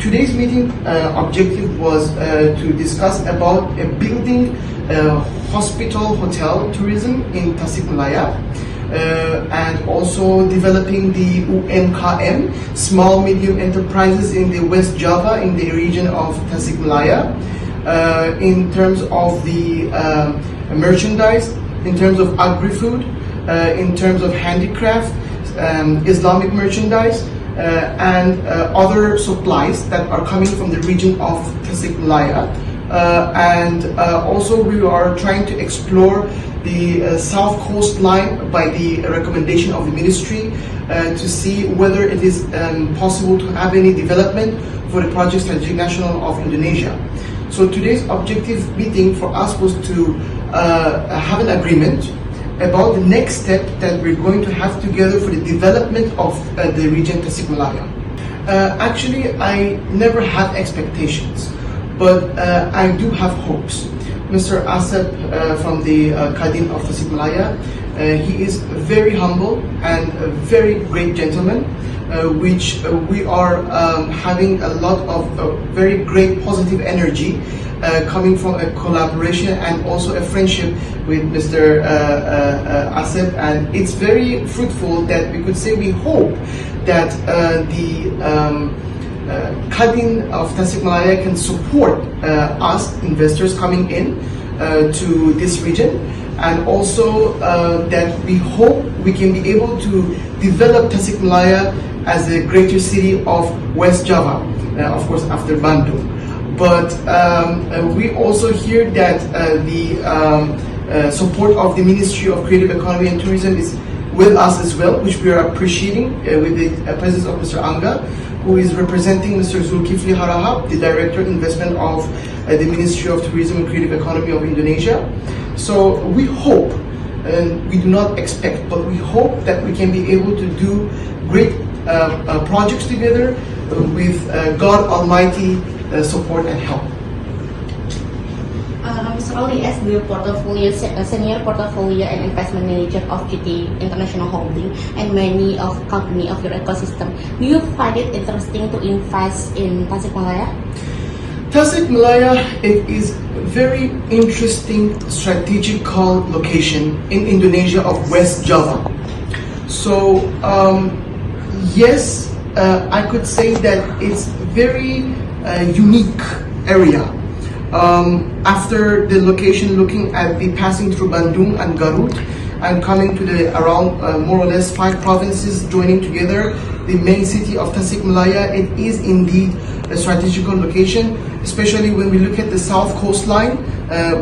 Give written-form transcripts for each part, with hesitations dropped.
Today's meeting objective was to discuss about building hospital hotel tourism in Tasikmalaya and also developing the UMKM, small medium enterprises in the West Java in the region of Tasikmalaya, in terms of the merchandise, in terms of agri-food, in terms of handicraft, Islamic merchandise, and other supplies that are coming from the region of Tasikmalaya. And also we are trying to explore the south coastline by the recommendation of the ministry to see whether it is possible to have any development for the Project Strategic National of Indonesia. So today's objective meeting for us was to have an agreement about the next step that we're going to have together for the development of the region Tasikmalaya. Actually, I never had expectations, but I do have hopes. Mr. Asep from the Kadin of Tasikmalaya, he is very humble and a very great gentleman, which we are having a lot of very great positive energy coming from a collaboration and also a friendship with Mr. Asep, and it's very fruitful that we could say we hope that the Kadin of Tasikmalaya can support us investors coming in to this region, and also that we hope we can be able to develop Tasikmalaya as a greater city of West Java, of course after Bandung. But we also hear that the support of the Ministry of Creative Economy and Tourism is with us as well, which we are appreciating with the presence of Mr. Angga, who is representing Mr. Zulkifli Harahap, the Director of Investment of the Ministry of Tourism and Creative Economy of Indonesia. So we hope, and we do not expect, but we hope that we can be able to do great projects together with God Almighty support and help. Mr. Ali, as the senior portfolio and investment manager of GT International Holding and many of company of your ecosystem, do you find it interesting to invest in Tasikmalaya? Tasikmalaya, it is very interesting strategical location in Indonesia of West Java. So yes, I could say that it's very unique area. After the location, looking at the passing through Bandung and Garut and coming to the around more or less 5 provinces joining together the main city of Tasikmalaya, it is indeed a strategical location, especially when we look at the south coastline.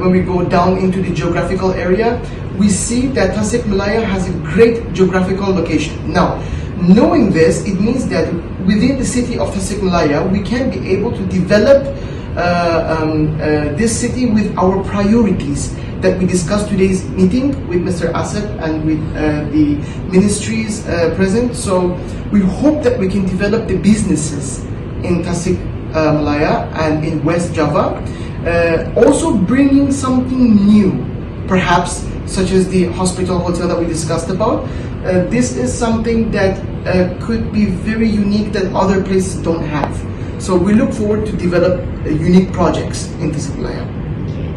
When we go down into the geographical area, we see that Tasikmalaya has a great geographical location. Now, knowing this, it means that within the city of Tasikmalaya, we can be able to develop this city with our priorities that we discussed today's meeting with Mr. Asep and with the ministries present. So we hope that we can develop the businesses in Tasikmalaya and in West Java, also bringing something new, perhaps such as the hospital hotel that we discussed about. This is something that could be very unique that other places don't have. So we look forward to develop unique projects in Tasikmalaya.